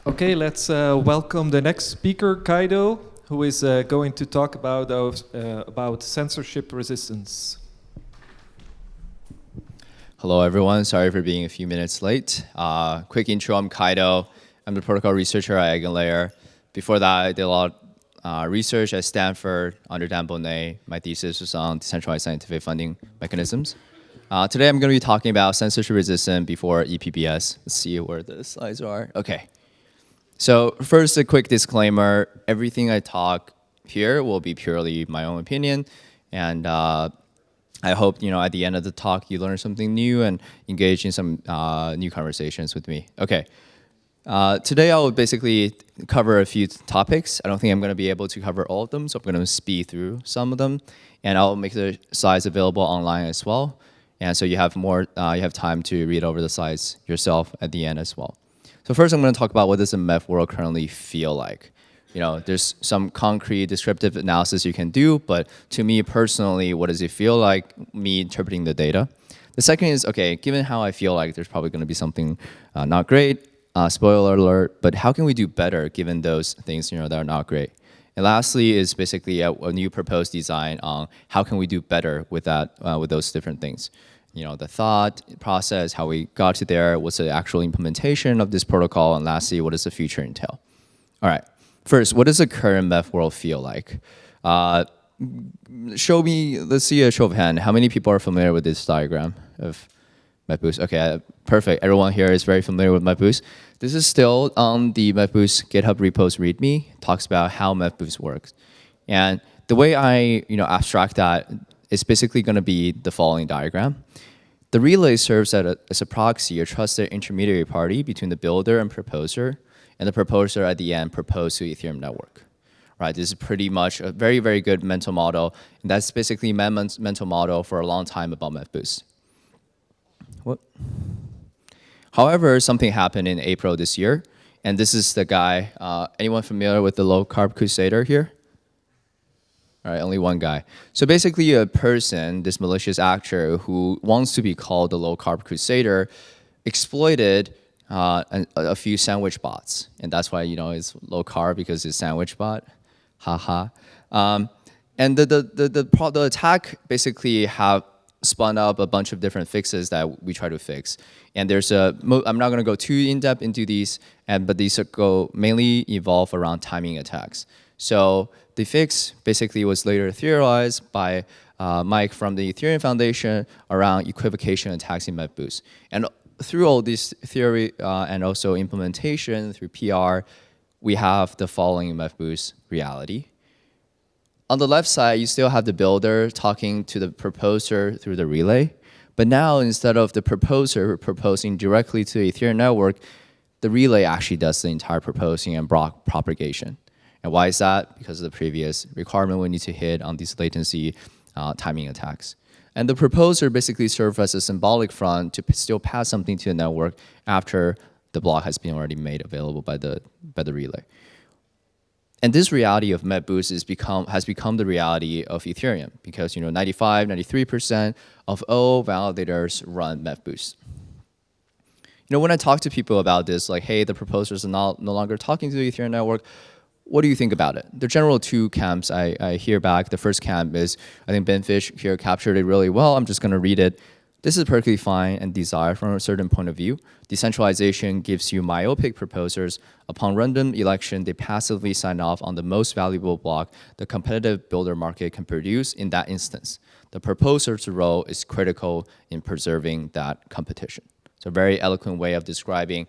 Okay, let's welcome the next speaker, Kydo, who is going to talk about censorship resistance. Hello, everyone. Sorry for being a few minutes late. Quick intro, I'm Kydo. I'm the protocol researcher at Agarlay. Before that, I did a lot of research at Stanford under Dan Bonnet. My thesis was on decentralized scientific funding mechanisms. Today, I'm going to be talking about censorship resistance before ePBS. Let's see where the slides are. OK. So first, a quick disclaimer. Everything I talk here will be purely my own opinion. And I hope, at the end of the talk, you learn something new and engage in some new conversations with me. OK. Today, I will basically cover a few topics. I don't think I'm going to be able to cover all of them, so I'm going to speed through some of them. And I'll make the slides available online as well. And so you have time to read over the slides yourself at the end as well. So first, I'm going to talk about what does the Meth world currently feel like. There's some concrete descriptive analysis you can do, but to me personally, what does it feel like, me interpreting the data? The second is, okay, given how I feel like there's probably going to be something not great, spoiler alert, but how can we do better given those things that are not great? And lastly is basically a new proposed design on how can we do better with that, with those different things. The thought process, how we got to there, what's the actual implementation of this protocol, and lastly, what does the future entail? All right, first, what does the current Meth world feel like? Let's see a show of hand. How many people are familiar with this diagram of Meth Boost? Okay, perfect. Everyone here is very familiar with Meth Boost. This is still on the Meth Boost GitHub repos README. It talks about how Meth Boost works. And the way I abstract that is basically going to be the following diagram. The relay serves as a proxy, a trusted intermediary party between the builder and proposer, and the proposer at the end proposed to Ethereum Network. Right, this is pretty much a very, very good mental model, and that's basically my mental model for a long time about Meth Boost. What? However, something happened in April this year, and this is the guy. Anyone familiar with the low-carb crusader here? All right, only one guy. So basically a person, this malicious actor who wants to be called the low-carb crusader, exploited a few sandwich bots. And that's why, it's low-carb because it's sandwich bot. Haha. And the attack basically have spun up a bunch of different fixes that we try to fix. And I'm not going to go too in-depth into these, but these mainly evolve around timing attacks. So the fix basically was later theorized by Mike from the Ethereum Foundation around equivocation attacks in Meth Boost. And through all this theory and also implementation through PR, we have the following Meth Boost reality. On the left side, you still have the builder talking to the proposer through the relay. But now, instead of the proposer proposing directly to the Ethereum network, the relay actually does the entire proposing and block propagation. And why is that? Because of the previous requirement we need to hit on these latency timing attacks. And the proposer basically serves as a symbolic front to still pass something to the network after the block has been already made available by the relay. And this reality of Meth Boost has become the reality of Ethereum because 95, 93% of all validators run Meth Boost. When I talk to people about this, like, hey, the proposers are no longer talking to the Ethereum network, what do you think about it? The general two camps I hear back. The first camp is, I think Ben Fish here captured it really well. I'm just going to read it. This is perfectly fine and desired from a certain point of view. Decentralization gives you myopic proposers. Upon random election, they passively sign off on the most valuable block the competitive builder market can produce in that instance. The proposer's role is critical in preserving that competition. It's a very eloquent way of describing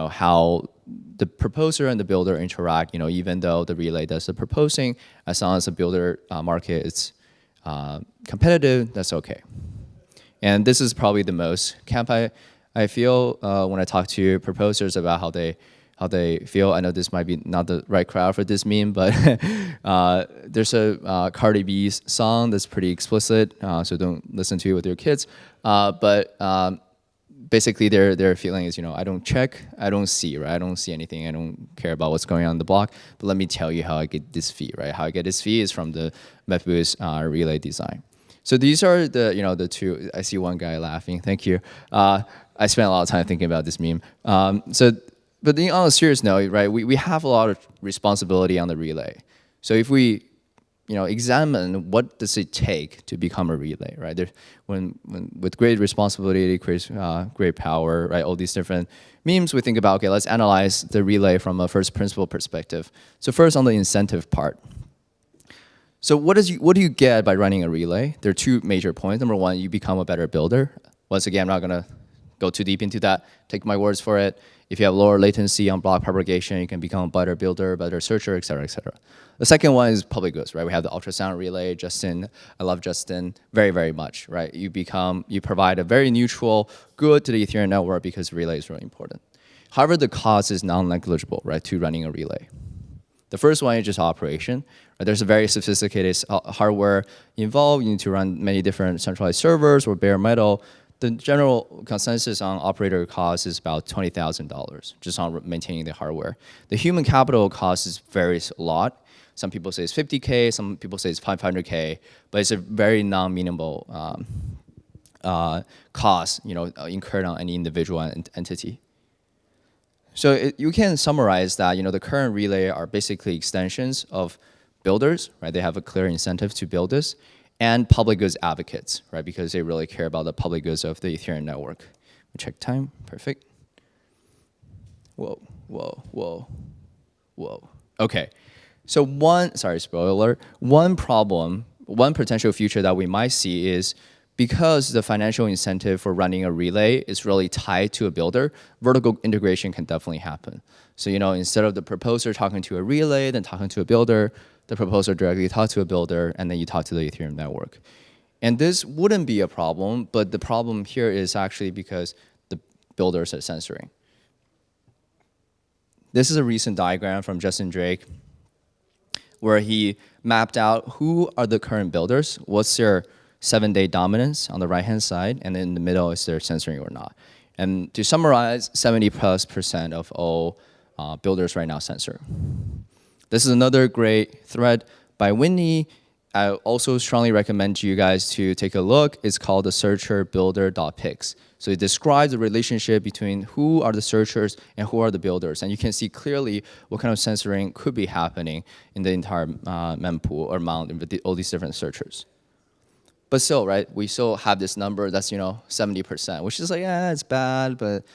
how the proposer and the builder interact, even though the relay does the proposing, as long as the builder market is competitive, that's okay. And this is probably the most camp I feel when I talk to proposers about how they feel. I know this might be not the right crowd for this meme, but there's a Cardi B song that's pretty explicit, so don't listen to it with your kids. But basically their feeling is, I don't check, I don't see, right? I don't see anything, I don't care about what's going on in the block, but let me tell you how I get this fee, right? How I get this fee is from the Meth Boost relay design. So these are the two. I see one guy laughing, thank you. I spent a lot of time thinking about this meme. So But on a serious note, right, we have a lot of responsibility on the relay. So if we examine what does it take to become a relay, right? When with great responsibility, great power, right? All these different memes, we think about, okay, let's analyze the relay from a first principle perspective. So first on the incentive part. So what do you get by running a relay? There are two major points. Number one, you become a better builder. Once again, I'm not gonna go too deep into that. Take my words for it. If you have lower latency on block propagation, you can become a better builder, better searcher, et cetera, et cetera. The second one is public goods, right? We have the ultrasound relay. Justin, I love Justin very, very much, right? You provide a very neutral good to the Ethereum network because relay is really important. However, the cost is non-negligible, right, to running a relay. The first one is just operation. Right? There's a very sophisticated hardware involved. You need to run many different centralized servers or bare metal. The general consensus on operator cost is about $20,000 just on maintaining the hardware. The human capital cost varies a lot. Some people say it's 50K, some people say it's 500K, but it's a very non-meaningful cost, incurred on any individual entity. So you can summarize that, the current relay are basically extensions of builders, right? They have a clear incentive to build this, and public goods advocates, right? Because they really care about the public goods of the Ethereum network. We check time, perfect. Whoa. Okay, so spoiler, one potential future that we might see is because the financial incentive for running a relay is really tied to a builder, vertical integration can definitely happen. So, instead of the proposer talking to a relay, then talking to a builder, the proposer directly talks to a builder, and then you talk to the Ethereum network. And this wouldn't be a problem, but the problem here is actually because the builders are censoring. This is a recent diagram from Justin Drake where he mapped out who are the current builders, what's their 7-day dominance on the right-hand side, and then in the middle is their censoring or not. And to summarize, 70+% of all builders right now censor. This is another great thread by Whitney. I also strongly recommend you guys to take a look. It's called the searcher-builder.pics. So it describes the relationship between who are the searchers and who are the builders. And you can see clearly what kind of censoring could be happening in the entire mempool or among all these different searchers. But still, right, we still have this number that's, 70%, which is like, it's bad, but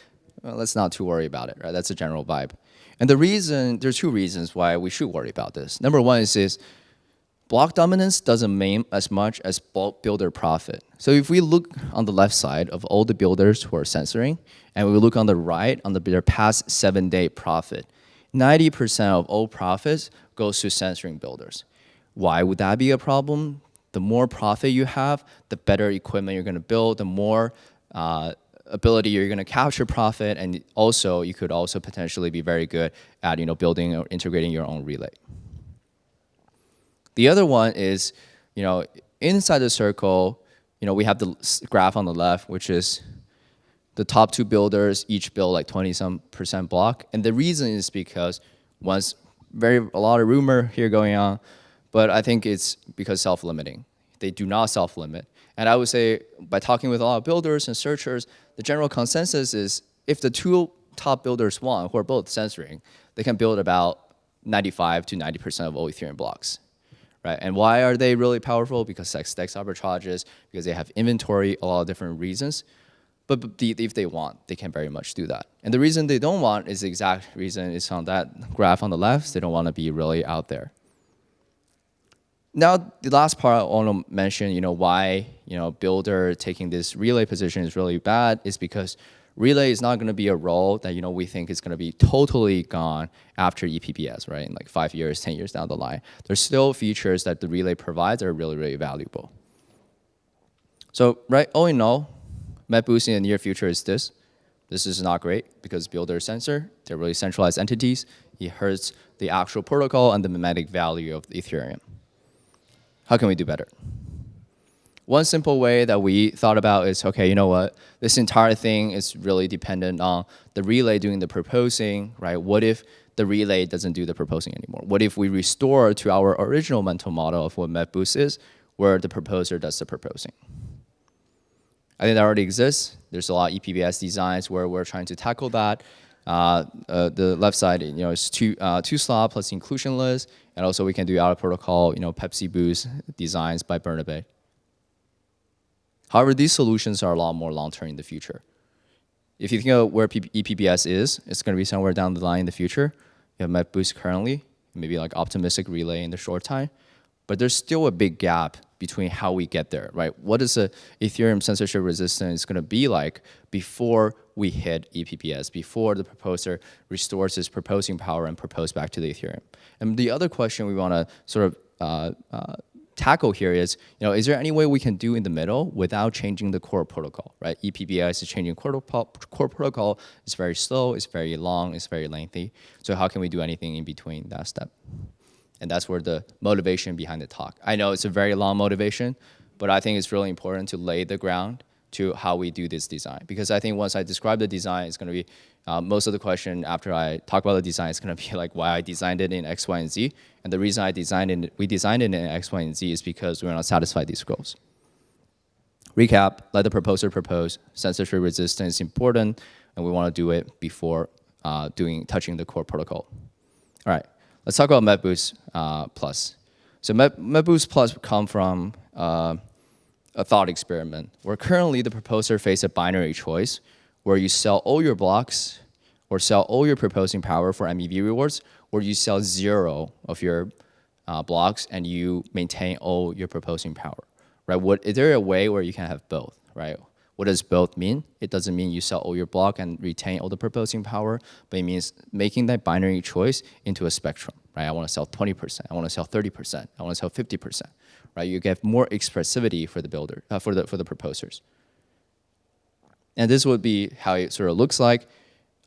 let's not too worry about it, right? That's a general vibe. And there's two reasons why we should worry about this. Number one is block dominance doesn't mean as much as bulk builder profit. So if we look on the left side of all the builders who are censoring, and we look on the right on their past 7-day profit, 90% of all profits goes to censoring builders. Why would that be a problem? The more profit you have, the better equipment you're going to build, the more ability you're going to capture profit, and also you could also potentially be very good at building or integrating your own relay. The other one is inside the circle, we have the graph on the left, which is the top two builders each build like 20% block, and the reason is because a lot of rumor here going on, but I think it's because self-limiting. They do not self-limit. And I would say by talking with a lot of builders and searchers, the general consensus is if the two top builders want, who are both censoring, they can build about 95 to 90% of all Ethereum blocks. Right? And why are they really powerful? Because stacks arbitrages, because they have inventory, a lot of different reasons. But if they want, they can very much do that. And the reason they don't want is the exact reason is on that graph on the left. They don't want to be really out there. Now, the last part I want to mention, why builder taking this relay position is really bad is because relay is not going to be a role that we think is going to be totally gone after ePBS, right? In like 5 years, 10 years down the line, there's still features that the relay provides that are really, really valuable. So, right, all in all, Meth Boost in the near future is this. This is not great because builders censor. They're really centralized entities. It hurts the actual protocol and the mimetic value of Ethereum. How can we do better? One simple way that we thought about is, okay, you know what? This entire thing is really dependent on the relay doing the proposing, right? What if the relay doesn't do the proposing anymore? What if we restore to our original mental model of what Meth Boost is, where the proposer does the proposing? I think that already exists. There's a lot of ePBS designs where we're trying to tackle that. The left side, is two slot plus inclusion list, and also we can do out of protocol, Pepsi Boost designs by Bernabe. However, these solutions are a lot more long-term in the future. If you think of where ePBS is, it's going to be somewhere down the line in the future. You have Meth Boost currently, maybe like optimistic relay in the short time, but there's still a big gap between how we get there, right? What is a Ethereum censorship resistance going to be like before we hit ePBS, before the proposer restores his proposing power and propose back to the Ethereum? And the other question we want to sort of tackle here is there any way we can do in the middle without changing the core protocol, right? ePBS is changing core protocol. It's very slow, it's very long, it's very lengthy. So how can we do anything in between that step? And that's where the motivation behind the talk. I know it's a very long motivation, but I think it's really important to lay the ground to how we do this design. Because I think once I describe the design, it's going to be, most of the question after I talk about the design is going to be like why I designed it in X, Y, and Z. And the reason we designed it in X, Y, and Z is because we want to satisfy these goals. Recap, let the proposer propose. Censorship resistance is important, and we want to do it before touching the core protocol. All right, let's talk about Meth Boost Plus. So Meth Boost Plus come from a thought experiment where currently the proposer faces a binary choice where you sell all your blocks or sell all your proposing power for MEV rewards, or you sell 0 of your blocks and you maintain all your proposing power, right? Is there a way where you can have both, right? What does both mean? It doesn't mean you sell all your block and retain all the proposing power, but it means making that binary choice into a spectrum, right? I want to sell 20%, I want to sell 30%, I want to sell 50%, right? You get more expressivity for the builder, for the proposers. And this would be how it sort of looks like.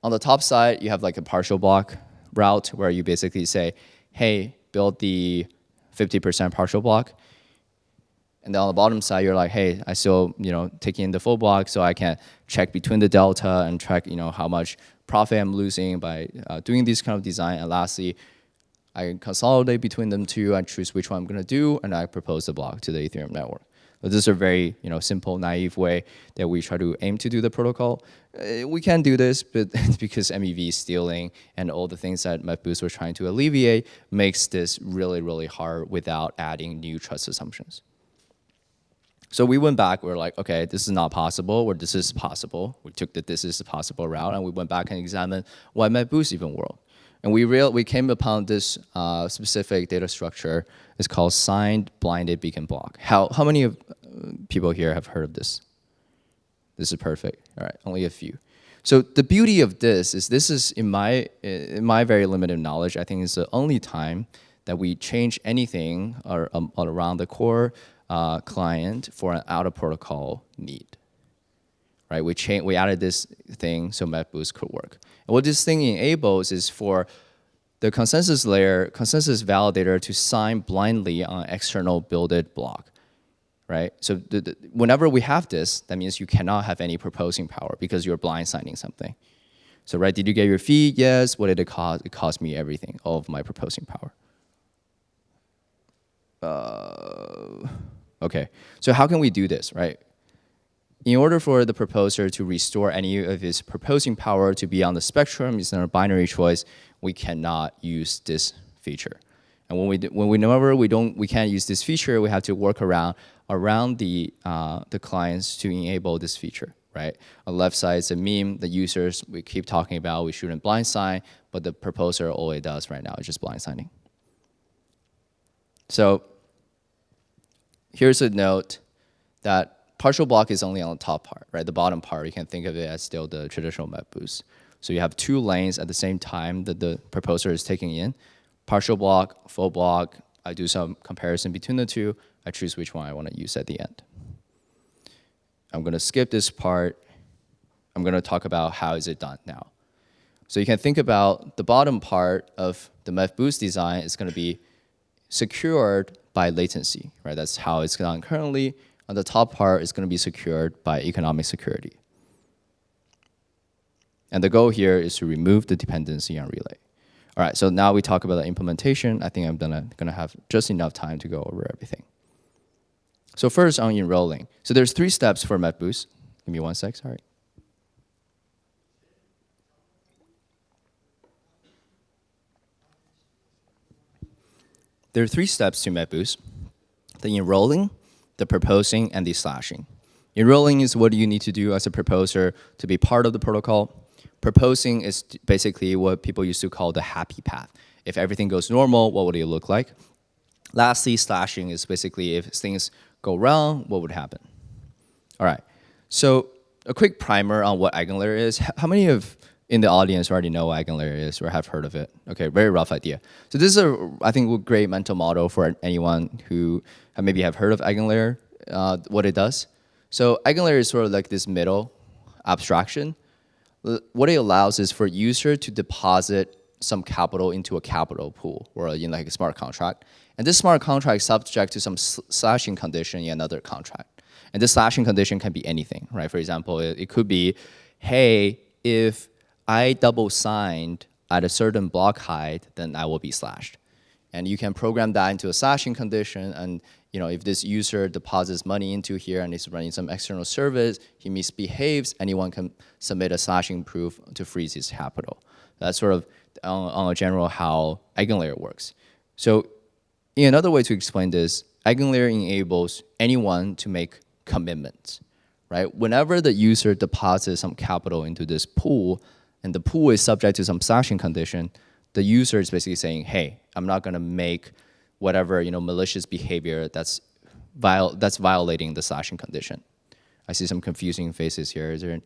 On the top side, you have like a partial block route where you basically say, hey, build the 50% partial block. And then on the bottom side, you're like, hey, I still, taking in the full block so I can check between the delta and track, how much profit I'm losing by doing this kind of design. And lastly, I consolidate between them two, I choose which one I'm gonna do, and I propose the block to the Ethereum network. So this is a very simple, naive way that we try to aim to do the protocol. We can do this, but because MEV stealing and all the things that Meth Boost was trying to alleviate makes this really, really hard without adding new trust assumptions. So we went back, we're like, okay, this is not possible, or this is possible. We took the this is possible route, and we went back and examined why Meth Boost even worked. And we came upon this specific data structure. It's called signed blinded beacon block. How many of people here have heard of this? This is perfect. All right, only a few. So the beauty of this is in my very limited knowledge, I think it's the only time that we change anything around the core client for an out of protocol need. Right? We added this thing so Meth Boost could work. And what this thing enables is for the consensus layer, consensus validator to sign blindly on external builded block, right? So whenever we have this, that means you cannot have any proposing power because you're blind signing something. So, right, did you get your fee? Yes. What did it cost? It cost me everything, all of my proposing power. Okay, so how can we do this, right? In order for the proposer to restore any of his proposing power to be on the spectrum, it's not a binary choice, we cannot use this feature. And we can't use this feature, we have to work around the clients to enable this feature, right? On the left side is a meme, the users, we keep talking about we shouldn't blind sign, but the proposer all it does right now is just blind signing. So here's a note that partial block is only on the top part, right? The bottom part, you can think of it as still the traditional Meth Boost. So you have two lanes at the same time that the proposer is taking in. Partial block, full block, I do some comparison between the two. I choose which one I want to use at the end. I'm going to skip this part. I'm going to talk about how is it done now. So you can think about the bottom part of the Meth Boost design is going to be secured by latency, right? That's how it's done currently. On the top part is going to be secured by economic security. And the goal here is to remove the dependency on relay. All right, so now we talk about the implementation. I think I'm gonna have just enough time to go over everything. So first on enrolling. So there's 3 steps for Meth Boost. Give me 1 sec, sorry. There are 3 steps to Meth Boost: the enrolling, the proposing, and the slashing. Enrolling is what you need to do as a proposer to be part of the protocol. Proposing is basically what people used to call the happy path. If everything goes normal, what would it look like? Lastly, slashing is basically if things go wrong, what would happen? All right, so a quick primer on what Eigenlayer is. How many of in the audience already know what Eigenlayer is or have heard of it? Okay, very rough idea. So this is I think, a great mental model for anyone who maybe have heard of Eigenlayer, what it does. So Eigenlayer is sort of like this middle abstraction. What it allows is for user to deposit some capital into a capital pool or in like a smart contract. And this smart contract is subject to some slashing condition in another contract. And this slashing condition can be anything, right? For example, it could be, hey, if I double signed at a certain block height, then I will be slashed. And you can program that into a slashing condition. And if this user deposits money into here and is running some external service, he misbehaves, anyone can submit a slashing proof to freeze his capital. That's sort of on a general how Eigenlayer works. So in another way to explain this, Eigenlayer enables anyone to make commitments, right? Whenever the user deposits some capital into this pool, and the pool is subject to some slashing condition, the user is basically saying, hey, I'm not going to make whatever malicious behavior that's violating the slashing condition. I see some confusing faces here. Do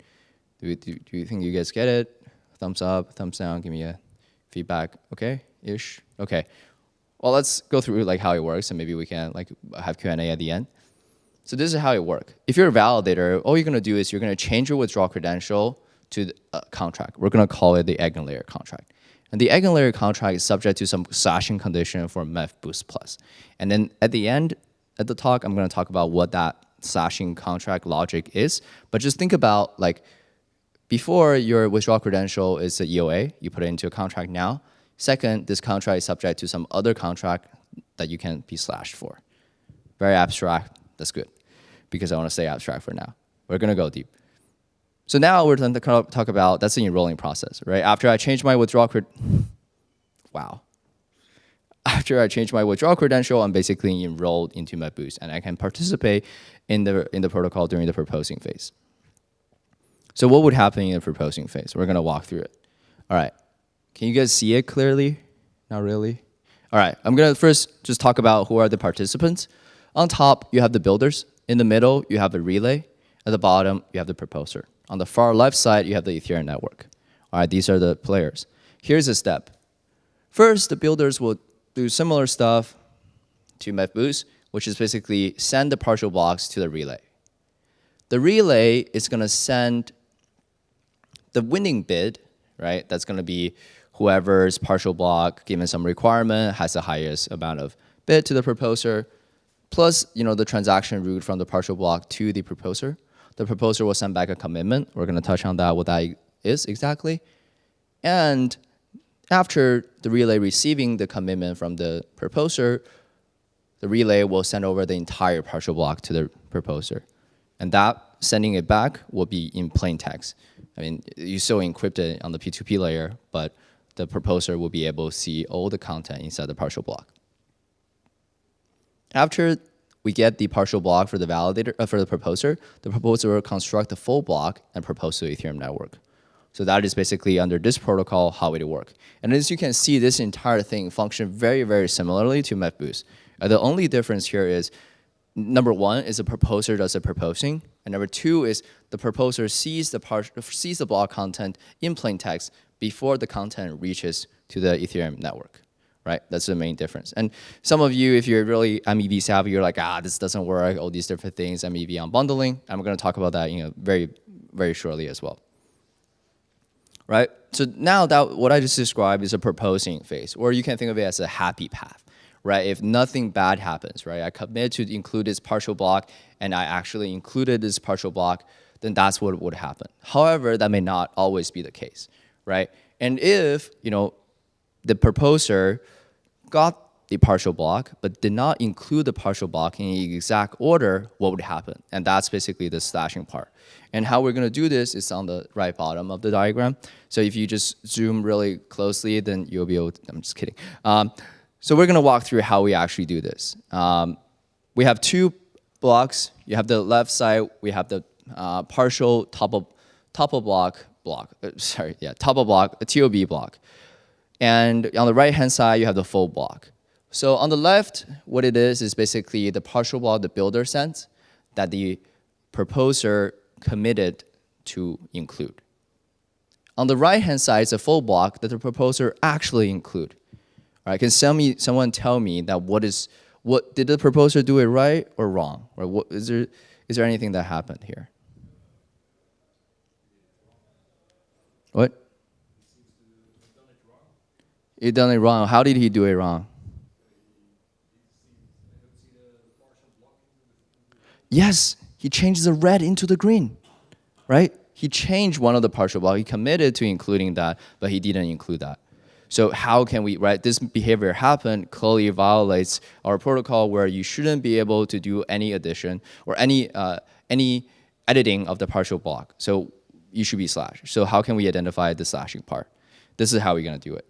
you think you guys get it? Thumbs up, thumbs down, give me a feedback. Okay-ish? Okay. Well, let's go through like how it works, and maybe we can like have Q&A at the end. So this is how it works. If you're a validator, all you're going to do is you're going to change your withdrawal credential to the contract. We're going to call it the Eigenlayer contract. And the Eigenlayer contract is subject to some slashing condition for Meth Boost Plus. And then at the end of the talk, I'm going to talk about what that slashing contract logic is. But just think about like before your withdrawal credential is the EOA, you put it into a contract now. Second, this contract is subject to some other contract that you can be slashed for. Very abstract. That's good, because I want to stay abstract for now. We're going to go deep. So now we're going to talk about, that's the enrolling process, right? After I change my withdrawal After I change my withdrawal credential, I'm basically enrolled into Meth Boost, and I can participate in the protocol during the proposing phase. So what would happen in the proposing phase? We're going to walk through it. All right. Can you guys see it clearly? Not really? All right. I'm going to first just talk about who are the participants. On top, you have the builders. In the middle, you have the relay. At the bottom, you have the proposer. On the far left side, you have the Ethereum Network. All right, these are the players. Here's a step. First, the builders will do similar stuff to Meth Boost, which is basically send the partial blocks to the relay. The relay is going to send the winning bid, right? That's going to be whoever's partial block, given some requirement, has the highest amount of bid to the proposer, plus the transaction route from the partial block to the proposer. The proposer will send back a commitment. We're going to touch on that, what that is exactly. And after the relay receiving the commitment from the proposer, the relay will send over the entire partial block to the proposer. And that sending it back will be in plain text. I mean, you still encrypt it on the P2P layer, but the proposer will be able to see all the content inside the partial block. After we get the partial block for the validator, for the proposer will construct the full block and propose to the Ethereum network. So that is basically under this protocol how it works. And as you can see, this entire thing functions very, very similarly to Meth Boost. The only difference here is, number one is the proposer does the proposing, and number two is the proposer sees the block content in plain text before the content reaches to the Ethereum network. Right? That's the main difference. And some of you, if you're really MEV savvy, you're like, this doesn't work, all these different things, MEV unbundling. I'm going to talk about that very, very shortly as well. Right? So now that what I just described is a proposing phase, or you can think of it as a happy path. Right? If nothing bad happens, right? I commit to include this partial block, and I actually included this partial block, then that's what would happen. However, that may not always be the case. Right? And if, the proposer got the partial block, but did not include the partial block in the exact order, what would happen? And that's basically the slashing part. And how we're going to do this is on the right bottom of the diagram. So if you just zoom really closely, then you'll be able to, I'm just kidding. So we're going to walk through how we actually do this. We have two blocks. You have the left side. We have the partial top of block, a TOB block. And on the right-hand side, you have the full block. So on the left, what it is basically the partial block the builder sent that the proposer committed to include. On the right-hand side is a full block that the proposer actually include. All right, can someone tell me that what did the proposer do it right or wrong? Or what is there anything that happened here? What? He done it wrong. How did he do it wrong? Yes, he changed the red into the green, right? He changed one of the partial block. He committed to including that, but he didn't include that. So how can we, right? This behavior happened, clearly violates our protocol where you shouldn't be able to do any addition or any editing of the partial block. So you should be slashed. So how can we identify the slashing part? This is how we're gonna do it.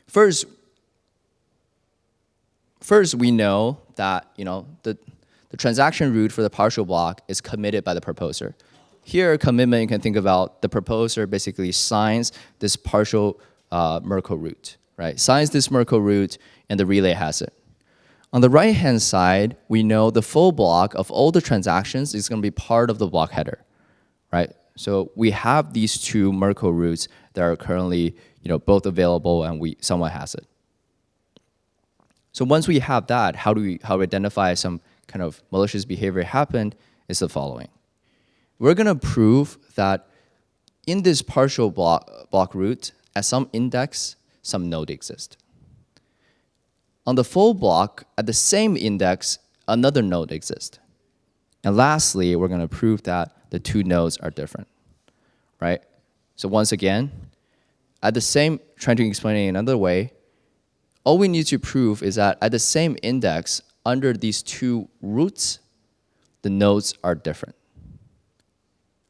First, we know that the transaction root for the partial block is committed by the proposer. Here, commitment, you can think about the proposer basically signs this partial Merkle root, right? Signs this Merkle root, and the relay has it. On the right-hand side, we know the full block of all the transactions is going to be part of the block header, right? So we have these two Merkle roots that are currently both available, and someone has it. So once we have that, how we identify some kind of malicious behavior happened is the following. We're going to prove that in this partial block root, at some index, some node exists. On the full block, at the same index, another node exists. And lastly, we're going to prove that the two nodes are different, right? So once again, trying to explain it another way, all we need to prove is that at the same index, under these two roots, the nodes are different,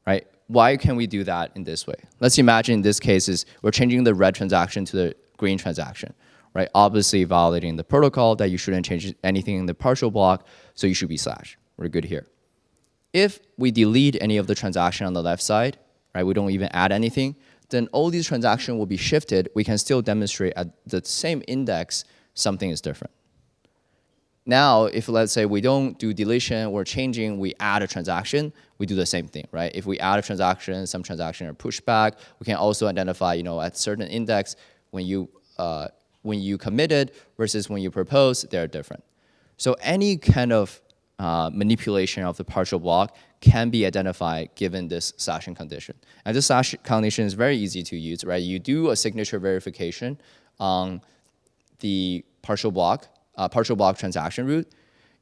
right? Why can we do that in this way? Let's imagine in this case we're changing the red transaction to the green transaction, right? Obviously violating the protocol that you shouldn't change anything in the partial block, so you should be slashed. We're good here. If we delete any of the transaction on the left side, right, we don't even add anything, then all these transactions will be shifted. We can still demonstrate at the same index something is different. Now, if let's say we don't do deletion or changing, we add a transaction, we do the same thing, right? If we add a transaction, some transaction are pushed back, we can also identify, at certain index, when you committed versus when you proposed, they're different. So any kind of manipulation of the partial block can be identified given this slashing condition. And this slashing condition is very easy to use, right? You do a signature verification on the partial block transaction root.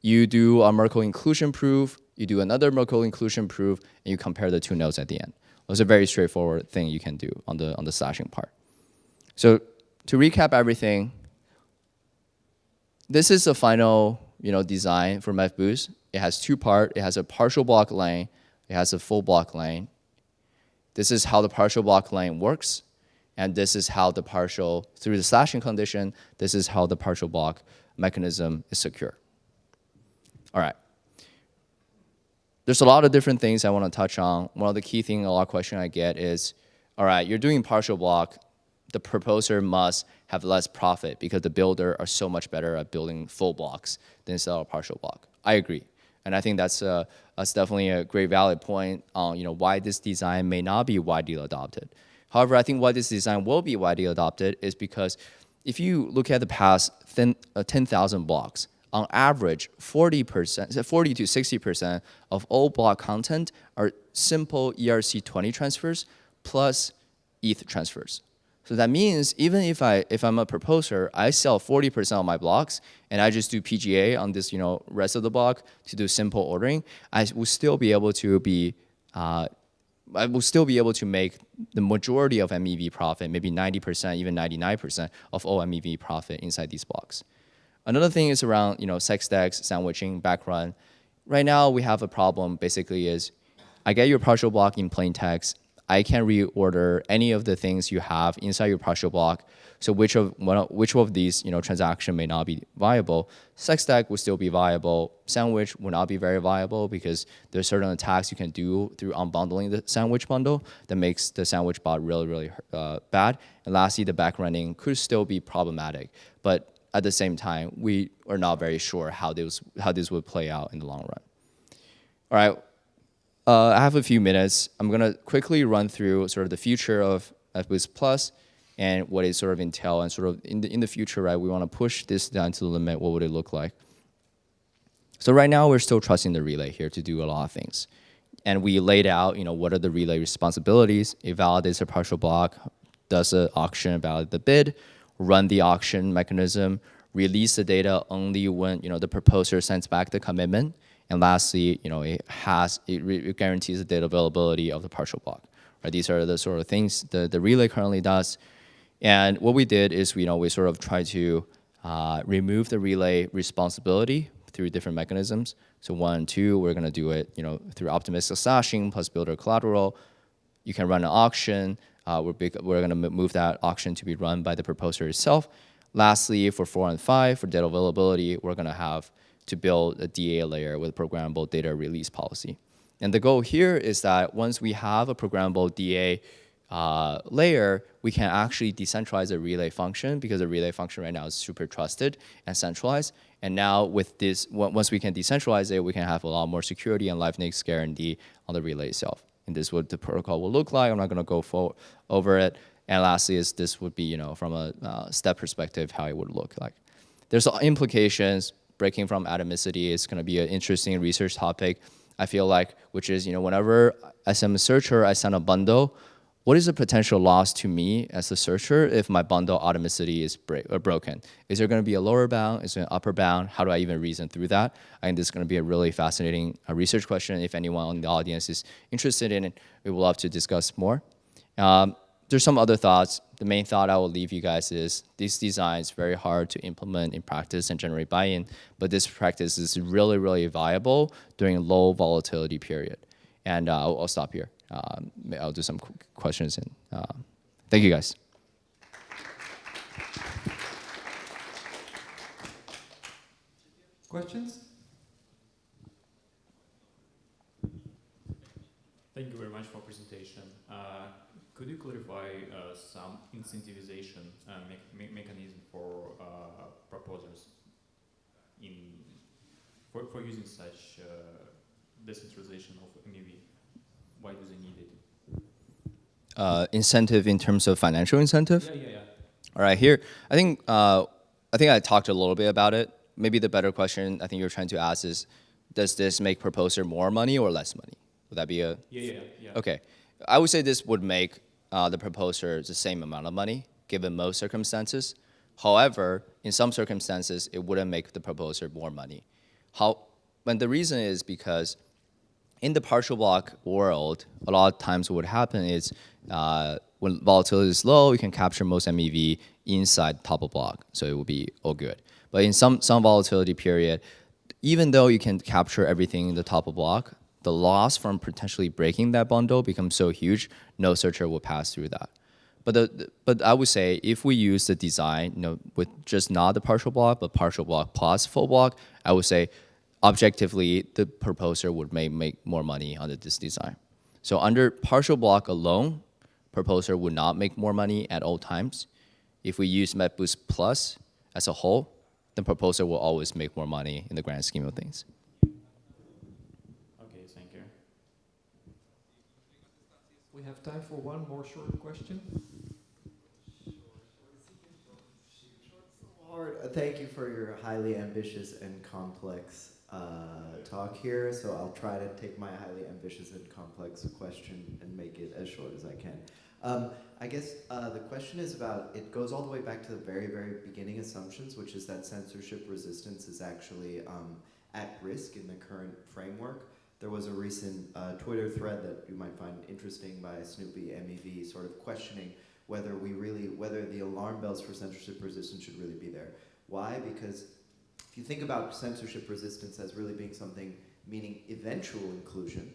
You do a Merkle inclusion proof, you do another Merkle inclusion proof, and you compare the two nodes at the end. It's a very straightforward thing you can do on the slashing part. So to recap everything, this is the final design for Meth Boost. It has two parts. It has a partial block lane. It has a full block lane. This is how the partial block lane works. And this is how through the slashing condition, this is how the partial block mechanism is secure. All right. There's a lot of different things I want to touch on. One of the key things, a lot of questions I get is, all right, you're doing partial block. The proposer must have less profit because the builder are so much better at building full blocks than instead of a partial block. I agree. And I think that's definitely a great valid point on why this design may not be widely adopted. However, I think why this design will be widely adopted is because if you look at the past 10,000 blocks, on average, 40 to 60% of all block content are simple ERC20 transfers plus ETH transfers. So that means even if I'm a proposer, I sell 40% of my blocks and I just do PGA on this rest of the block to do simple ordering, I will still be able to make the majority of MEV profit, maybe 90%, even 99% of all MEV profit inside these blocks. Another thing is around seg stacks, sandwiching, backrun. Right now we have a problem basically is I get your partial block in plain text. I can reorder any of the things you have inside your partial block. So which of these transaction may not be viable? Sex stack would still be viable. Sandwich would not be very viable because there's certain attacks you can do through unbundling the sandwich bundle that makes the sandwich bot really bad. And lastly, the back running could still be problematic, but at the same time, we are not very sure how this would play out in the long run. All right, I have a few minutes. I'm gonna quickly run through sort of the future of Meth Boost Plus and what it sort of entail, and sort of in the future, right? We want to push this down to the limit. What would it look like? So right now, we're still trusting the relay here to do a lot of things, and we laid out, what are the relay responsibilities? It validates a partial block, does an auction validate the bid, run the auction mechanism, release the data only when the proposer sends back the commitment, and lastly, it guarantees the data availability of the partial block. Right? These are the sort of things the relay currently does. And what we did is we sort of tried to remove the relay responsibility through different mechanisms. So 1 and 2, we're going to do it through optimistic slashing plus builder collateral. You can run an auction. We're going to move that auction to be run by the proposer itself. Lastly, for 4 and 5, for data availability, we're going to have to build a DA layer with programmable data release policy. And the goal here is that once we have a programmable DA layer, we can actually decentralize a relay function, because the relay function right now is super trusted and centralized. And now with this, once we can decentralize it, we can have a lot more security and liveness guarantee on the relay itself. And this is what the protocol will look like. I'm not going to go over it. And lastly, is this would be, from a step perspective, how it would look like. There's implications. Breaking from atomicity is going to be an interesting research topic, I feel like, which is, whenever as I'm a searcher, I send a bundle, what is the potential loss to me as a searcher if my bundle atomicity is broken? Is there going to be a lower bound? Is there an upper bound? How do I even reason through that? I think this is going to be a really fascinating research question. If anyone in the audience is interested in it, we would love to discuss more. There's some other thoughts. The main thought I will leave you guys is this design is very hard to implement in practice and generate buy-in, but this practice is really, really viable during a low volatility period. And I'll stop here. I'll do some questions. And thank you, guys. Questions? Thank you very much for presentation. Could you clarify some incentivization mechanism for proposers for using such decentralization of MEV? Why do they need it? Incentive in terms of financial incentive? Yeah. All right, here, I think I talked a little bit about it. Maybe the better question I think you're trying to ask is, does this make proposer more money or less money? Would that be a? Yeah. Okay, I would say this would make the proposer the same amount of money, given most circumstances. However, in some circumstances, it wouldn't make the proposer more money. And the reason is because in the partial block world, a lot of times what would happen is when volatility is low, you can capture most MEV inside the top of block, so it will be all good. But in some volatility period, even though you can capture everything in the top of block, the loss from potentially breaking that bundle becomes so huge, no searcher will pass through that. But I would say if we use the design, with just not the partial block, but partial block plus full block, I would say objectively the proposer would make more money under this design. So under partial block alone, proposer would not make more money at all times. If we use Meth Boost Plus as a whole, the proposer will always make more money in the grand scheme of things. Okay, thank you. We have time for one more short question. Thank you for your highly ambitious and complex talk here. So I'll try to take my highly ambitious and complex question and make it as short as I can. I guess the question is about, it goes all the way back to the very, very beginning assumptions, which is that censorship resistance is actually at risk in the current framework. There was a recent Twitter thread that you might find interesting by Snoopy MEV, sort of questioning whether the alarm bells for censorship resistance should really be there. Why? Because if you think about censorship resistance as really being something meaning eventual inclusion,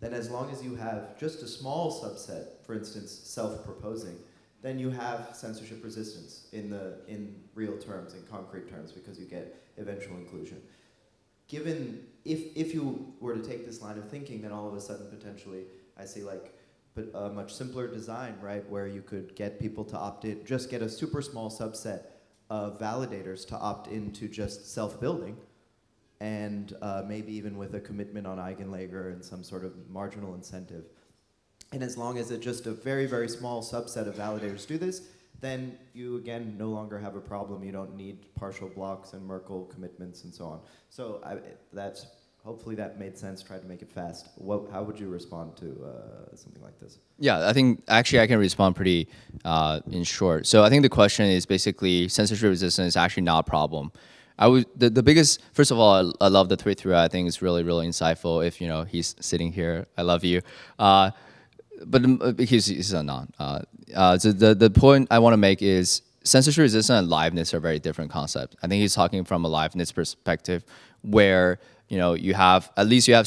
then as long as you have just a small subset, for instance, self-proposing, then you have censorship resistance in real terms, in concrete terms, because you get eventual inclusion. Given, if you were to take this line of thinking, then all of a sudden, potentially, I see like a much simpler design, right, where you could get people to opt in, just get a super small subset of validators to opt into just self-building, and maybe even with a commitment on Eigenlayer and some sort of marginal incentive. And as long as it's just a very, very small subset of validators do this, then you, again, no longer have a problem. You don't need partial blocks and Merkle commitments and so on. So hopefully that made sense. Tried to make it fast. How would you respond to something like this? Yeah, I think actually I can respond pretty in short. So I think the question is basically censorship resistance is actually not a problem. The biggest, first of all, I love the tweet through. I think it's really, really insightful. If he's sitting here, I love you. But because he's a non. So the point I want to make is censorship resistance and liveness are very different concepts. I think he's talking from a liveness perspective, where you have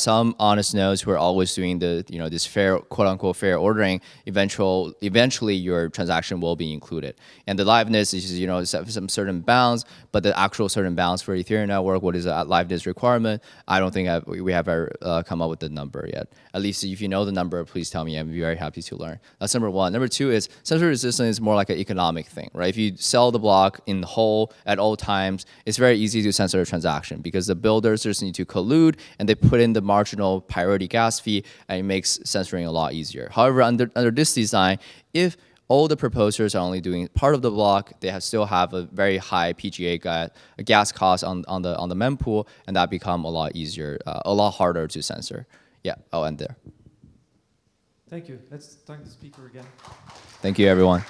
some honest nodes who are always doing this fair, quote unquote, fair ordering. Eventually your transaction will be included. And the liveness is some certain bounds, but the actual certain bounds for Ethereum network, what is a liveness requirement? I don't think we have ever come up with the number yet. At least if you know the number, please tell me. I'd be very happy to learn. That's number one. Number two is censorship resistance is more like an economic thing, right? If you sell the block in whole at all times, it's very easy to censor a transaction because the builders just need to collude and they put in the marginal priority gas fee, and it makes censoring a lot easier. However, under this design, if all the proposers are only doing part of the block, they still have a very high PGA gas cost on the mempool, and that become a lot easier, a lot harder to censor. Yeah, I'll end there. Thank you. Let's thank the speaker again. Thank you, everyone.